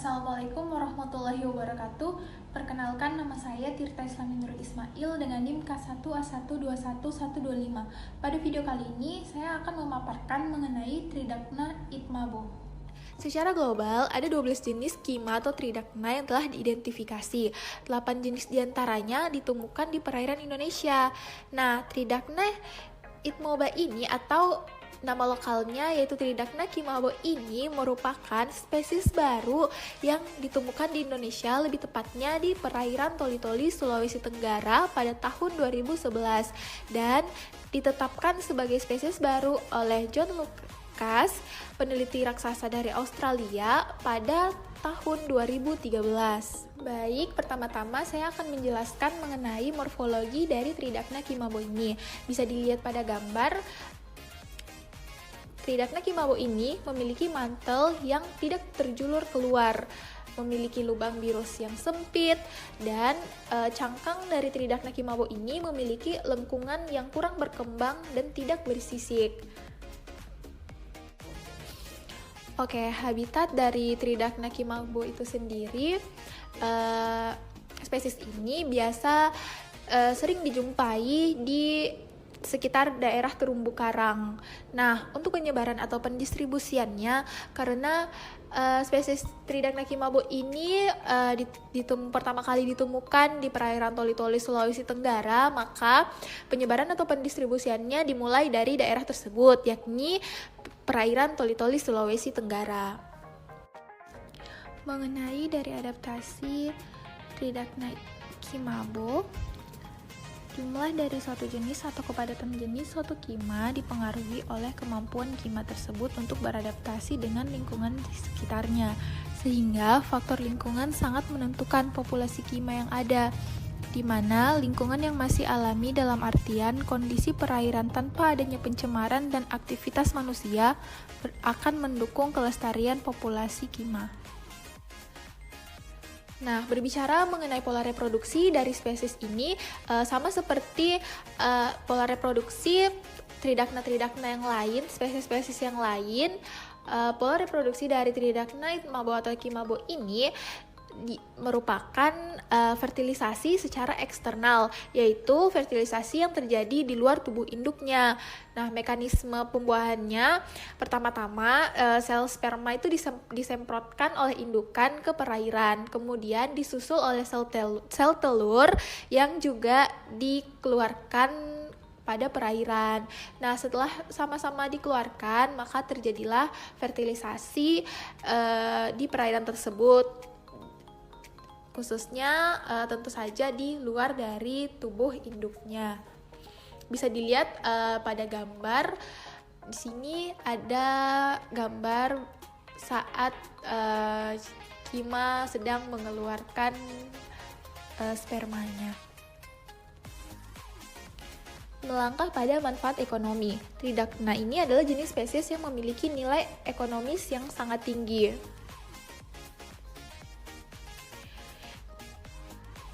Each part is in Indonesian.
Assalamualaikum warahmatullahi wabarakatuh. Perkenalkan, nama saya Tirta Islami Nurul Ismail dengan NIM K1A1211125. Pada video kali ini, saya akan memaparkan mengenai Tridacna itmabo. Secara global, ada 12 jenis kima atau tridacna yang telah diidentifikasi. 8 jenis diantaranya ditemukan di perairan Indonesia. Nah, Tridacna itmabo ini atau nama lokalnya yaitu Tridacna kimabo ini merupakan spesies baru yang ditemukan di Indonesia, lebih tepatnya di perairan Toli-Toli, Sulawesi Tenggara pada tahun 2011 dan ditetapkan sebagai spesies baru oleh John Lucas, peneliti raksasa dari Australia pada tahun 2013. Baik, pertama-tama saya akan menjelaskan mengenai morfologi dari Tridacna kimabo ini. Bisa dilihat pada gambar. Tridacna kimabo ini memiliki mantel yang tidak terjulur keluar, memiliki lubang birus yang sempit, dan cangkang dari Tridacna kimabo ini memiliki lengkungan yang kurang berkembang dan tidak bersisik. Oke, habitat dari Tridacna kimabo itu sendiri, spesies ini biasa sering dijumpai di sekitar daerah terumbu karang. Nah, untuk penyebaran atau pendistribusiannya, karena spesies Tridacna kimabo ini pertama kali ditemukan di perairan Toli-Toli, Sulawesi Tenggara, maka penyebaran atau pendistribusiannya dimulai dari daerah tersebut, yakni perairan Toli-Toli, Sulawesi Tenggara. Mengenai dari adaptasi Tridacna kimabo, jumlah dari suatu jenis atau kepadatan jenis suatu kima dipengaruhi oleh kemampuan kima tersebut untuk beradaptasi dengan lingkungan di sekitarnya, sehingga faktor lingkungan sangat menentukan populasi kima yang ada, di mana lingkungan yang masih alami dalam artian kondisi perairan tanpa adanya pencemaran dan aktivitas manusia akan mendukung kelestarian populasi kima. Nah, berbicara mengenai pola reproduksi dari spesies ini, sama seperti pola reproduksi Tridacna yang lain, spesies-spesies yang lain, pola reproduksi dari Tridacna itmabo atau kimabo ini merupakan fertilisasi secara eksternal, yaitu fertilisasi yang terjadi di luar tubuh induknya. Nah, mekanisme pembuahannya, pertama-tama sel sperma itu disemprotkan oleh indukan ke perairan, kemudian disusul oleh sel telur yang juga dikeluarkan pada perairan. Nah, setelah sama-sama dikeluarkan, maka terjadilah fertilisasi di perairan tersebut, khususnya tentu saja di luar dari tubuh induknya. Bisa dilihat pada gambar. Di sini ada gambar saat kima sedang mengeluarkan spermanya. Melangkah pada manfaat ekonomi. Tridacna ini adalah jenis spesies yang memiliki nilai ekonomis yang sangat tinggi.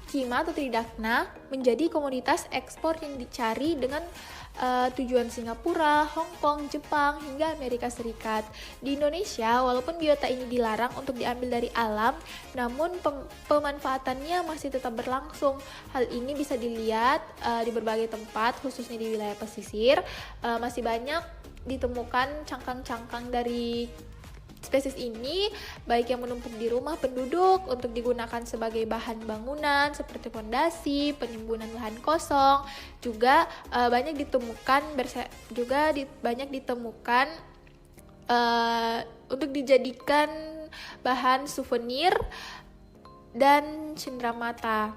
Kima atau Tridacna menjadi komoditas ekspor yang dicari dengan tujuan Singapura, Hong Kong, Jepang, hingga Amerika Serikat. Di Indonesia, walaupun biota ini dilarang untuk diambil dari alam, namun pemanfaatannya masih tetap berlangsung. Hal ini bisa dilihat di berbagai tempat, khususnya di wilayah pesisir. Masih banyak ditemukan cangkang-cangkang dari spesies ini, baik yang menumpuk di rumah penduduk untuk digunakan sebagai bahan bangunan seperti fondasi, penimbunan lahan kosong, juga banyak ditemukan untuk dijadikan bahan souvenir dan cenderamata.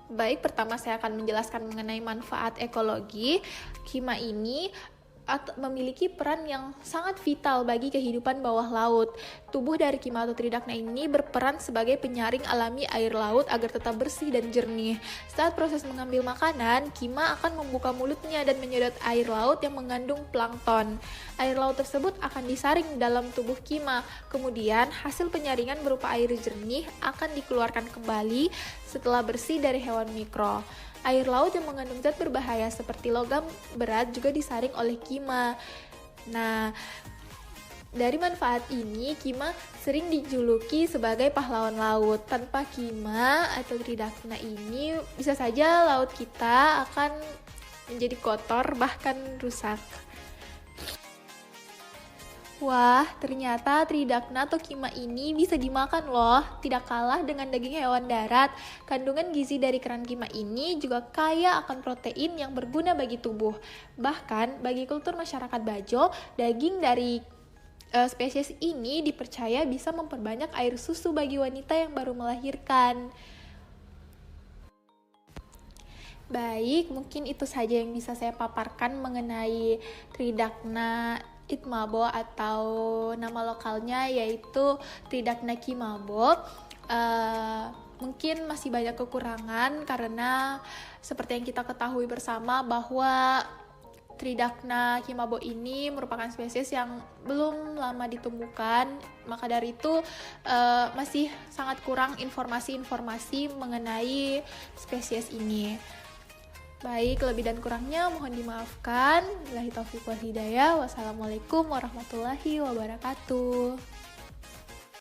Baik, pertama saya akan menjelaskan mengenai manfaat ekologi. Kima ini memiliki peran yang sangat vital bagi kehidupan bawah laut. Tubuh dari kima atau Tridacna ini berperan sebagai penyaring alami air laut agar tetap bersih dan jernih. Saat proses mengambil makanan, kima akan membuka mulutnya dan menyedot air laut yang mengandung plankton. Air laut tersebut akan disaring dalam tubuh kima. Kemudian, hasil penyaringan berupa air jernih akan dikeluarkan kembali setelah bersih dari hewan mikro. Air laut yang mengandung zat berbahaya seperti logam berat juga disaring oleh kima. Nah, Dari manfaat ini, Kima sering dijuluki sebagai pahlawan laut. Tanpa Kima atau Tridakna ini, bisa saja laut kita akan menjadi kotor, bahkan rusak. Wah, ternyata Tridakna atau Kima ini bisa dimakan loh. Tidak kalah dengan daging hewan darat, kandungan gizi dari kerang Kima ini juga kaya akan protein yang berguna bagi tubuh. Bahkan, bagi kultur masyarakat Bajo, daging dari spesies ini dipercaya bisa memperbanyak air susu bagi wanita yang baru melahirkan. Baik, mungkin itu saja yang bisa saya paparkan mengenai Tridakna Itmabo atau nama lokalnya yaitu Tridakna Kimabo. Mungkin masih banyak kekurangan karena seperti yang kita ketahui bersama bahwa Tridakna Kimabo ini merupakan spesies yang belum lama ditemukan, maka dari itu masih sangat kurang informasi-informasi mengenai spesies ini. Baik, lebih dan kurangnya mohon dimaafkan. Billahi taufiq wal hidayah. Wassalamualaikum warahmatullahi wabarakatuh.